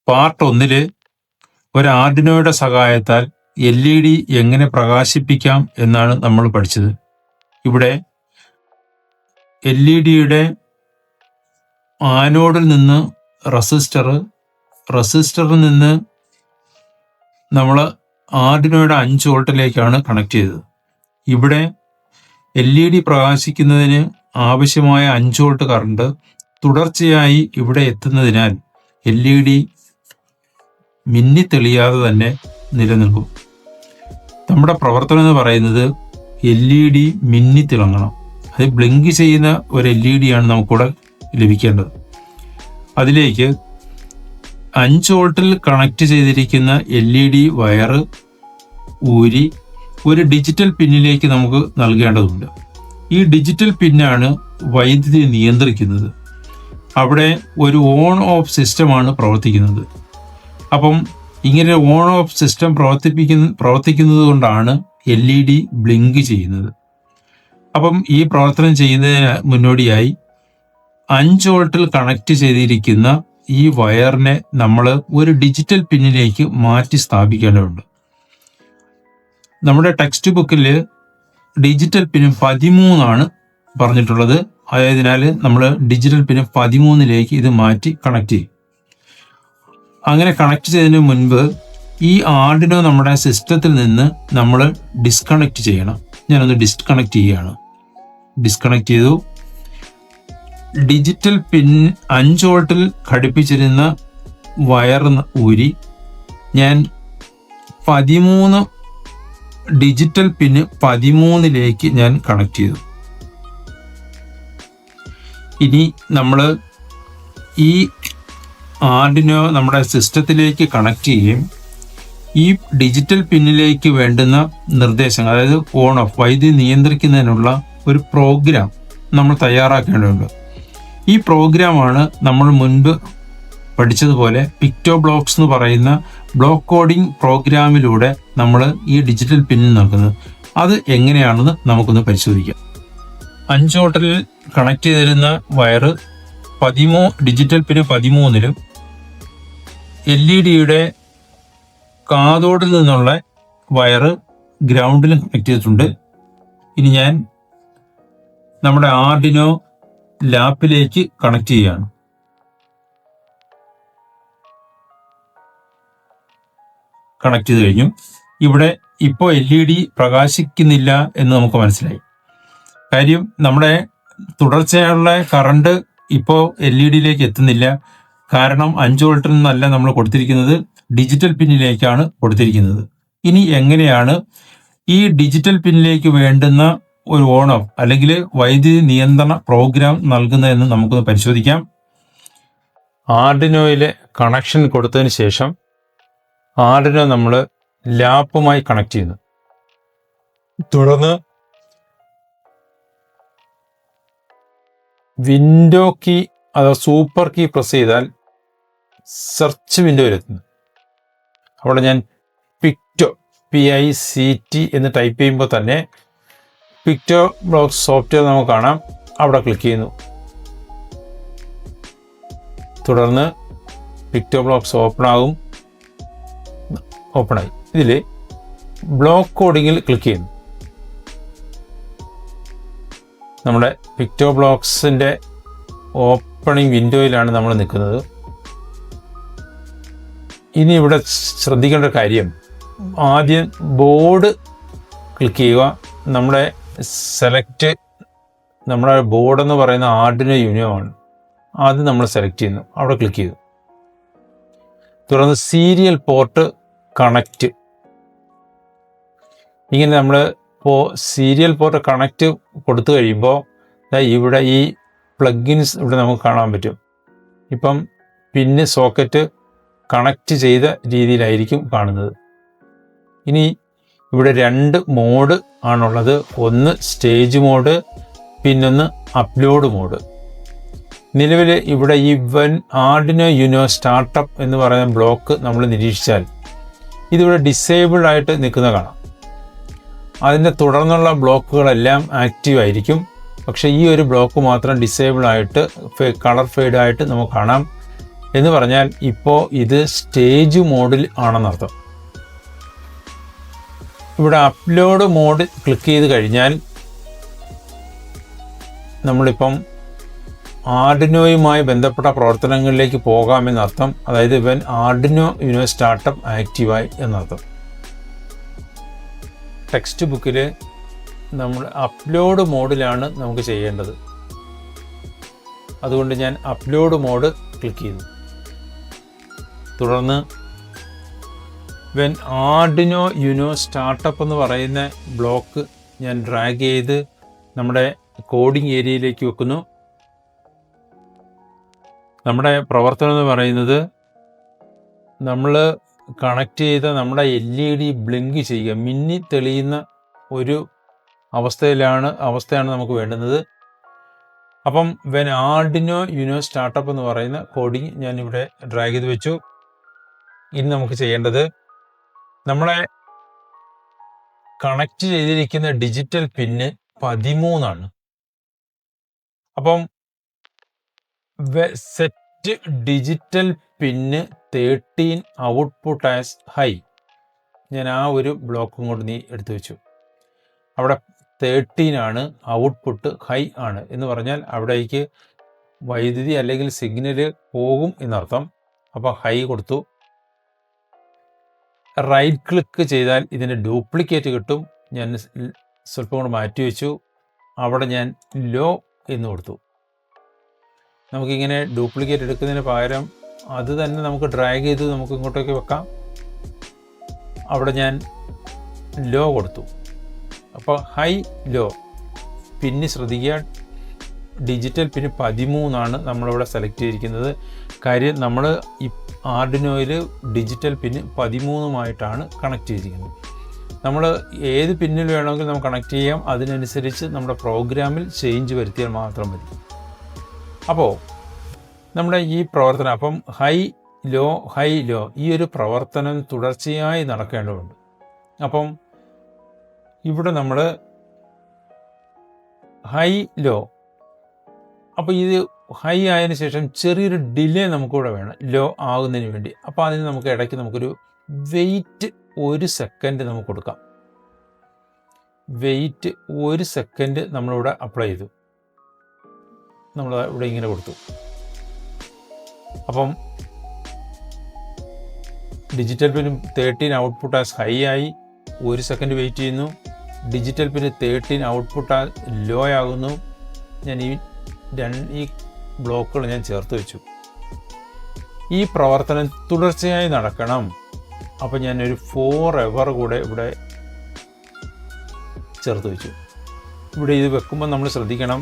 Part 1 ഒരു ആർഡിനോയുടെ സഹായത്താൽ LED എങ്ങനെ പ്രകാശിപ്പിക്കാം എന്നാണ് നമ്മൾ പഠിച്ചത്. ഇവിടെ LEDയുടെ ആനോഡിൽ നിന്ന് റെസിസ്റ്ററിൽ നിന്ന് നമ്മൾ ആർഡിനോയുടെ 5 വോൾട്ടിലേക്കാണ് കണക്ട് ചെയ്തത്. ഇവിടെ LED പ്രകാശിക്കുന്നതിന് ആവശ്യമായ 5 വോൾട്ട് കറണ്ട് തുടർച്ചയായി ഇവിടെ എത്തുന്നതിനാൽ LED മിന്നി തെളിയാതെ തന്നെ നിലനിൽക്കും. നമ്മുടെ പ്രവർത്തനം എന്ന് പറയുന്നത് LED മിന്നി തിളങ്ങണം. അത് ബ്ലിങ്ക് ചെയ്യുന്ന ഒരു LED ആണ് നമുക്കിവിടെ ലഭിക്കേണ്ടത്. അതിലേക്ക് 5 വോൾട്ടിൽ കണക്ട് ചെയ്തിരിക്കുന്ന LED വയറ് ഊരി ഒരു ഡിജിറ്റൽ പിന്നിലേക്ക് നമുക്ക് നൽകേണ്ടതുണ്ട്. ഈ ഡിജിറ്റൽ പിന്നാണ് വൈദ്യുതി നിയന്ത്രിക്കുന്നത്. അവിടെ ഒരു ഓൺ ഓഫ് സിസ്റ്റമാണ് പ്രവർത്തിക്കുന്നത്. അപ്പം ഇങ്ങനെ ഓൺ ഓഫ് സിസ്റ്റം പ്രവർത്തിക്കുന്നത് കൊണ്ടാണ് LED ബ്ലിങ്ക് ചെയ്യുന്നത്. അപ്പം ഈ പ്രവർത്തനം ചെയ്യുന്നതിന് മുന്നോടിയായി 5 വോൾട്ടിൽ കണക്ട് ചെയ്തിരിക്കുന്ന ഈ വയറിനെ നമ്മൾ ഒരു ഡിജിറ്റൽ പിന്നിലേക്ക് മാറ്റി സ്ഥാപിക്കേണ്ടതുണ്ട്. നമ്മുടെ ടെക്സ്റ്റ് ബുക്കിൽ ഡിജിറ്റൽ പിൻ 13 പറഞ്ഞിട്ടുള്ളത്. ആയതിനാൽ നമ്മൾ ഡിജിറ്റൽ പിൻ 13 ഇത് മാറ്റി കണക്ട് ചെയ്യും. അങ്ങനെ കണക്ട് ചെയ്തതിന് മുൻപ് ഈ ആർഡിനോ നമ്മുടെ സിസ്റ്റത്തിൽ നിന്ന് നമ്മൾ ഡിസ്കണക്ട് ചെയ്യണം. ഞാനൊന്ന് ഡിസ്കണക്ട് ചെയ്യുകയാണ്. ഡിസ്കണക്ട് ചെയ്തു. ഡിജിറ്റൽ പിൻ 5 വോൾട്ടിൽ ഘടിപ്പിച്ചിരുന്ന വയർ ഊരി ഞാൻ 13 ഡിജിറ്റൽ പിന് 13 ഞാൻ കണക്ട് ചെയ്തു. ഇനി നമ്മൾ ഈ ആർഡിനോ നമ്മുടെ സിസ്റ്റത്തിലേക്ക് കണക്ട് ചെയ്യുകയും ഈ ഡിജിറ്റൽ പിന്നിലേക്ക് വേണ്ടുന്ന നിർദ്ദേശങ്ങൾ, അതായത് ഓൺ ഓഫ് വൈദ്യുതി നിയന്ത്രിക്കുന്നതിനുള്ള ഒരു പ്രോഗ്രാം നമ്മൾ തയ്യാറാക്കേണ്ടതുണ്ട്. ഈ പ്രോഗ്രാമാണ് നമ്മൾ മുൻപ് പഠിച്ചതുപോലെ പിക്ടോ ബ്ലോക്സ് എന്ന് പറയുന്ന ബ്ലോക്ക് കോഡിംഗ് പ്രോഗ്രാമിലൂടെ നമ്മൾ ഈ ഡിജിറ്റൽ പിന്നിൽ നൽകുന്നത്. അത് എങ്ങനെയാണെന്ന് നമുക്കൊന്ന് പരിശോധിക്കാം. 5 വോൾട്ടിൽ കണക്ട് ചെയ്തിരുന്ന വയറ് ഡിജിറ്റൽ പിന് 13 LEDയുടെ കാതോഡിൽ നിന്നുള്ള വയറ് ഗ്രൗണ്ടിലും കണക്ട് ചെയ്തിട്ടുണ്ട്. ഇനി ഞാൻ നമ്മുടെ ആർഡിനോ ലാപ്പിലേക്ക് കണക്ട് ചെയ്യുകയാണ്. കണക്ട് ചെയ്ത് കഴിഞ്ഞു. ഇവിടെ ഇപ്പോൾ LED പ്രകാശിക്കുന്നില്ല എന്ന് നമുക്ക് മനസ്സിലായി. കാര്യം നമ്മുടെ തുടർച്ചയായുള്ള കറണ്ട് ഇപ്പോൾ LEDയിലേക്ക് എത്തുന്നില്ല. കാരണം 5 വോൾട്ടിൽ നിന്നല്ല നമ്മൾ കൊടുത്തിരിക്കുന്നത്, ഡിജിറ്റൽ പിന്നിലേക്കാണ് കൊടുത്തിരിക്കുന്നത്. ഇനി എങ്ങനെയാണ് ഈ ഡിജിറ്റൽ പിന്നിലേക്ക് വേണ്ടുന്ന ഒരു ഓൺ ഓഫ് അല്ലെങ്കിൽ വൈദ്യുതി നിയന്ത്രണ പ്രോഗ്രാം നൽകുന്നതെന്ന് നമുക്കൊന്ന് പരിശോധിക്കാം. ആർഡിനോയിലെ കണക്ഷൻ കൊടുത്തതിന് ശേഷം ആർഡിനോ നമ്മൾ ലാപ്പുമായി കണക്ട് ചെയ്യുന്നു. തുടർന്ന് വിൻഡോ കീ അഥവാ സൂപ്പർ കീ പ്രസ് ചെയ്താൽ സെർച്ച് വിൻഡോയിലെത്തുന്നു. അവിടെ ഞാൻ പിക്ടോ PICT എന്ന് ടൈപ്പ് ചെയ്യുമ്പോൾ തന്നെ പിക്ടോ ബ്ലോക്സ് സോഫ്റ്റ്വെയർ നമുക്ക് കാണാം. അവിടെ ക്ലിക്ക് ചെയ്യുന്നു. തുടർന്ന് പിക്ടോ ബ്ലോക്സ് ഓപ്പണായി. ഇതിൽ ബ്ലോക്ക് കോഡിങ്ങിൽ ക്ലിക്ക് ചെയ്യുന്നു. നമ്മുടെ പിക്ടോ ബ്ലോക്സിൻ്റെ ഓപ്പണിംഗ് വിൻഡോയിലാണ് നമ്മൾ നിൽക്കുന്നത്. ഇനി ഇവിടെ ശ്രദ്ധിക്കേണ്ട കാര്യം, ആദ്യം ബോർഡ് ക്ലിക്ക് ചെയ്യുക. നമ്മുടെ ബോർഡെന്ന് പറയുന്ന ആർഡിനോ യൂണിയോ ആണ്. ആദ്യം നമ്മൾ സെലക്ട് ചെയ്യുന്നു. അവിടെ ക്ലിക്ക് ചെയ്തു. തുടർന്ന് സീരിയൽ പോർട്ട് കണക്റ്റ്. ഇങ്ങനെ നമ്മൾ സീരിയൽ പോർട്ട് കണക്റ്റ് കൊടുത്തു കഴിയുമ്പോൾ ഇവിടെ ഈ പ്ലഗിൻസ് ഇവിടെ നമുക്ക് കാണാൻ പറ്റും. ഇപ്പം പിന്ന് സോക്കറ്റ് കണക്റ്റ് ചെയ്ത രീതിയിലായിരിക്കും കാണുന്നത്. ഇനി ഇവിടെ 2 മോഡ് ആണുള്ളത്. ഒന്ന് സ്റ്റേജ് മോഡ്, പിന്നൊന്ന് അപ്ലോഡ് മോഡ്. നിലവിൽ ഇവിടെ ഈ ആർഡിനോ യൂനോ സ്റ്റാർട്ടപ്പ് എന്ന് പറയുന്ന ബ്ലോക്ക് നമ്മൾ നിരീക്ഷിച്ചാൽ ഇതിവിടെ ഡിസേബിൾഡ് ആയിട്ട് നിൽക്കുന്ന കാണാം. അതിൻ്റെ തുടർന്നുള്ള ബ്ലോക്കുകളെല്ലാം ആക്റ്റീവ് ആയിരിക്കും. പക്ഷേ ഈ ഒരു ബ്ലോക്ക് മാത്രം ഡിസേബിൾ ആയിട്ട് കളർ ഫെയ്ഡായിട്ട് നമുക്ക് കാണാം. എന്ന് പറഞ്ഞാൽ ഇപ്പോൾ ഇത് സ്റ്റേജ് മോഡിൽ ആണെന്നർത്ഥം. ഇവിടെ അപ്ലോഡ് മോഡ് ക്ലിക്ക് ചെയ്ത് കഴിഞ്ഞാൽ നമ്മളിപ്പം ആർഡിനോയുമായി ബന്ധപ്പെട്ട പ്രവർത്തനങ്ങളിലേക്ക് പോകാമെന്നർത്ഥം. അതായത് ഇവൻ ആർഡിനോ യുനോ സ്റ്റാർട്ടപ്പ് ആക്റ്റീവായി എന്നർത്ഥം. ടെക്സ്റ്റ് ബുക്കിൽ നമ്മൾ അപ്ലോഡ് മോഡിലാണ് നമുക്ക് ചെയ്യേണ്ടത്. അതുകൊണ്ട് ഞാൻ അപ്ലോഡ് മോഡ് ക്ലിക്ക് ചെയ്തു. തുടർന്ന് വെൻ ആർഡിനോ യുനോ സ്റ്റാർട്ടപ്പ് എന്ന് പറയുന്ന ബ്ലോക്ക് ഞാൻ ഡ്രാഗ് ചെയ്ത് നമ്മുടെ കോഡിംഗ് ഏരിയയിലേക്ക് വെക്കുന്നു. നമ്മുടെ പ്രവർത്തനം എന്ന് പറയുന്നത് നമ്മൾ കണക്ട് ചെയ്ത നമ്മുടെ LED ബ്ലിങ്ക് ചെയ്യുക, മിന്നി തെളിയുന്ന ഒരു അവസ്ഥയാണ് നമുക്ക് വേണ്ടുന്നത്. അപ്പം വെൻ ആർഡിനോ യുനോ സ്റ്റാർട്ടപ്പ് എന്ന് പറയുന്ന കോഡിംഗ് ഞാൻ ഇവിടെ ഡ്രാഗ് ചെയ്ത് വെച്ചു. ഇനി നമുക്ക് ചെയ്യേണ്ടത് നമ്മളെ കണക്ട് ചെയ്തിരിക്കുന്ന ഡിജിറ്റൽ പിന്ന് 13 അപ്പം സെറ്റ് ഡിജിറ്റൽ പിന്ന് 13 ഔട്ട്പുട്ട് ആസ് ഹൈ. ഞാൻ ആ ഒരു ബ്ലോക്കും കൊണ്ട് എടുത്തു വെച്ചു. അവിടെ 13 ഔട്ട്പുട്ട് ഹൈ ആണ് എന്ന് പറഞ്ഞാൽ അവിടേക്ക് വൈദ്യുതി അല്ലെങ്കിൽ സിഗ്നൽ പോകും എന്നർത്ഥം. അപ്പോൾ ഹൈ കൊടുത്തു. റൈറ്റ് ക്ലിക്ക് ചെയ്താൽ ഇതിൻ്റെ ഡ്യൂപ്ലിക്കേറ്റ് കിട്ടും. ഞാൻ സ്വല്പം കൂടെ മാറ്റി വെച്ചു. അവിടെ ഞാൻ ലോ എന്ന് കൊടുത്തു. നമുക്കിങ്ങനെ ഡ്യൂപ്ലിക്കേറ്റ് എടുക്കുന്നതിന് പകരം അത് തന്നെ നമുക്ക് ഡ്രാഗ് ചെയ്ത് നമുക്ക് ഇങ്ങോട്ടേക്ക് വെക്കാം. അവിടെ ഞാൻ ലോ കൊടുത്തു. അപ്പോൾ ഹൈ ലോ പിന്ന് ശ്രദ്ധിക്കുക, ഡിജിറ്റൽ പിന്ന് 13 നമ്മളിവിടെ സെലക്ട് ചെയ്തിരിക്കുന്നത്. കാര്യം നമ്മൾ ഈ ആർഡിനോയിൽ ഡിജിറ്റൽ പിന്ന് 13 കണക്ട് ചെയ്തിരിക്കുന്നത്. നമ്മൾ ഏത് പിന്നിൽ വേണമെങ്കിൽ നമുക്ക് കണക്ട് ചെയ്യാം. അതിനനുസരിച്ച് നമ്മുടെ പ്രോഗ്രാമിൽ ചേഞ്ച് വരുത്തിയാൽ മാത്രം മതി. അപ്പോൾ നമ്മുടെ ഈ പ്രവർത്തനം അപ്പം ഹൈ ലോ ഈ ഒരു പ്രവർത്തനം തുടർച്ചയായി നടക്കേണ്ടതുണ്ട്. അപ്പം ഇവിടെ നമ്മൾ ഹൈ ലോ, അപ്പോൾ ഇത് ഹൈ ആയതിനു ശേഷം ചെറിയൊരു ഡിലേ നമുക്കിവിടെ വേണം ലോ ആകുന്നതിന് വേണ്ടി. അപ്പോൾ അതിന് നമുക്ക് ഇടയ്ക്ക് നമുക്കൊരു വെയിറ്റ് 1 സെക്കൻഡ് നമുക്ക് കൊടുക്കാം. വെയിറ്റ് 1 സെക്കൻഡ് നമ്മളിവിടെ അപ്ലൈ ചെയ്തു. നമ്മൾ ഇവിടെ ഇങ്ങനെ കൊടുത്തു. അപ്പം ഡിജിറ്റൽ പിന് 13 ഔട്ട്പുട്ട് ആസ് ഹൈ ആയി. 1 സെക്കൻഡ് വെയിറ്റ് ചെയ്യുന്നു. ഡിജിറ്റൽ പിന് 13 ഔട്ട്പുട്ട് ലോ ആകുന്നു. ഞാൻ ഈ ബ്ലോക്കുകൾ ഞാൻ ചേർത്ത് വെച്ചു. ഈ പ്രവർത്തനം തുടർച്ചയായി നടക്കണം. അപ്പോൾ ഞാനൊരു 4 hour കൂടെ ഇവിടെ ചേർത്ത് വെച്ചു. ഇവിടെ ഇത് വെക്കുമ്പോൾ നമ്മൾ ശ്രദ്ധിക്കണം,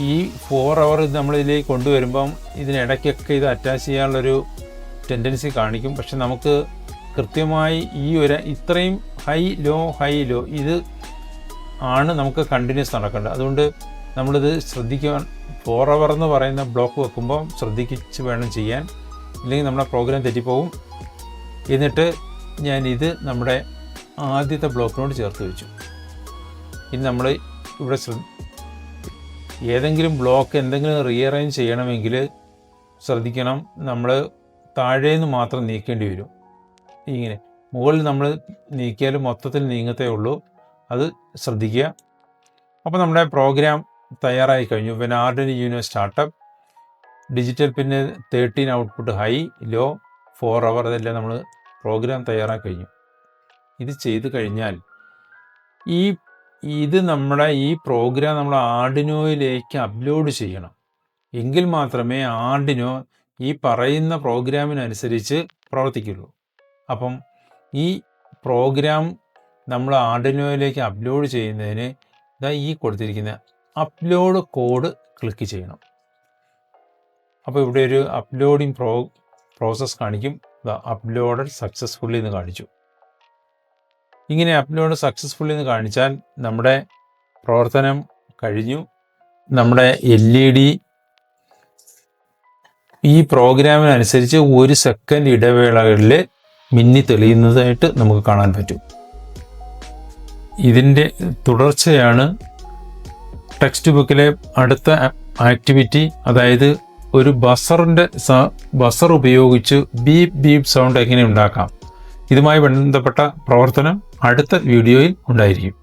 ഈ 4 hour നമ്മളിതിലേക്ക് കൊണ്ടുവരുമ്പം ഇതിനിടയ്ക്കൊക്കെ ഇത് അറ്റാച്ച് ചെയ്യാനുള്ളൊരു ടെൻഡൻസി കാണിക്കും. പക്ഷെ നമുക്ക് കൃത്യമായി ഇത്രയും ഹൈ ലോ ഇത് ആണ് നമുക്ക് കണ്ടിന്യൂസ് നടക്കേണ്ടത്. അതുകൊണ്ട് നമ്മളിത് ശ്രദ്ധിക്കാൻ 4 hour എന്ന് പറയുന്ന ബ്ലോക്ക് വെക്കുമ്പോൾ ശ്രദ്ധിച്ച് വേണം ചെയ്യാൻ, ഇല്ലെങ്കിൽ നമ്മുടെ പ്രോഗ്രാം തെറ്റിപ്പോവും. എന്നിട്ട് ഞാനിത് നമ്മുടെ ആദ്യത്തെ ബ്ലോക്കിനോട് ചേർത്ത് വെച്ചു. ഇനി നമ്മൾ ഇവിടെ ഏതെങ്കിലും ബ്ലോക്ക് എന്തെങ്കിലും റീഅറേഞ്ച് ചെയ്യണമെങ്കിൽ ശ്രദ്ധിക്കണം, നമ്മൾ താഴേന്ന് മാത്രം നീക്കേണ്ടി വരും. ഇങ്ങനെ മുകളിൽ നമ്മൾ നീക്കിയാൽ മൊത്തത്തിൽ നീങ്ങത്തേ ഉള്ളൂ, അത് ശ്രദ്ധിക്കുക. അപ്പോൾ നമ്മുടെ പ്രോഗ്രാം തയ്യാറായി കഴിഞ്ഞു. When Arduino you know startup digital പിന്നെ 13 ഔട്ട്പുട്ട് ഹൈ ലോ 4 hour ഇതെല്ലാം നമ്മൾ പ്രോഗ്രാം തയ്യാറാക്കി കഴിഞ്ഞു. ഇത് ചെയ്ത് കഴിഞ്ഞാൽ ഇത് നമ്മുടെ ഈ പ്രോഗ്രാം നമ്മൾ ആർഡിനോയിലേക്ക് അപ്ലോഡ് ചെയ്യണം. എങ്കിൽ മാത്രമേ ആർഡിനോ ഈ പറയുന്ന പ്രോഗ്രാമിനനുസരിച്ച് പ്രവർത്തിക്കുള്ളൂ. അപ്പം ഈ പ്രോഗ്രാം നമ്മൾ ആർഡിനോയിലേക്ക് അപ്ലോഡ് ചെയ്യുന്നതിന് ഈ കൊടുത്തിരിക്കുന്ന അപ്ലോഡ് കോഡ് ക്ലിക്ക് ചെയ്യണം. അപ്പോൾ ഇവിടെ ഒരു അപ്ലോഡിങ് പ്രോസസ്സ് കാണിക്കും. അപ്ലോഡഡ് സക്സസ്ഫുള്ളി എന്ന് കാണിച്ചു. ഇങ്ങനെ അപ്ലോഡ് സക്സസ്ഫുള്ളി എന്ന് കാണിച്ചാൽ നമ്മുടെ പ്രവർത്തനം കഴിഞ്ഞു. നമ്മുടെ LED ഈ പ്രോഗ്രാമിനനുസരിച്ച് 1 സെക്കൻഡ് ഇടവേളകളിൽ മിന്നി തെളിയുന്നതായിട്ട് നമുക്ക് കാണാൻ പറ്റും. ഇതിൻ്റെ തുടർച്ചയാണ് ടെക്സ്റ്റ് ബുക്കിലെ അടുത്ത ആക്ടിവിറ്റി. അതായത് ഒരു ബസർ ഉപയോഗിച്ച് ബീപ്പ് ബീപ്പ് സൗണ്ട് എങ്ങനെ ഉണ്ടാക്കാം, ഇതുമായി ബന്ധപ്പെട്ട പ്രവർത്തനം അടുത്ത വീഡിയോയിൽ ഉണ്ടായിരിക്കും.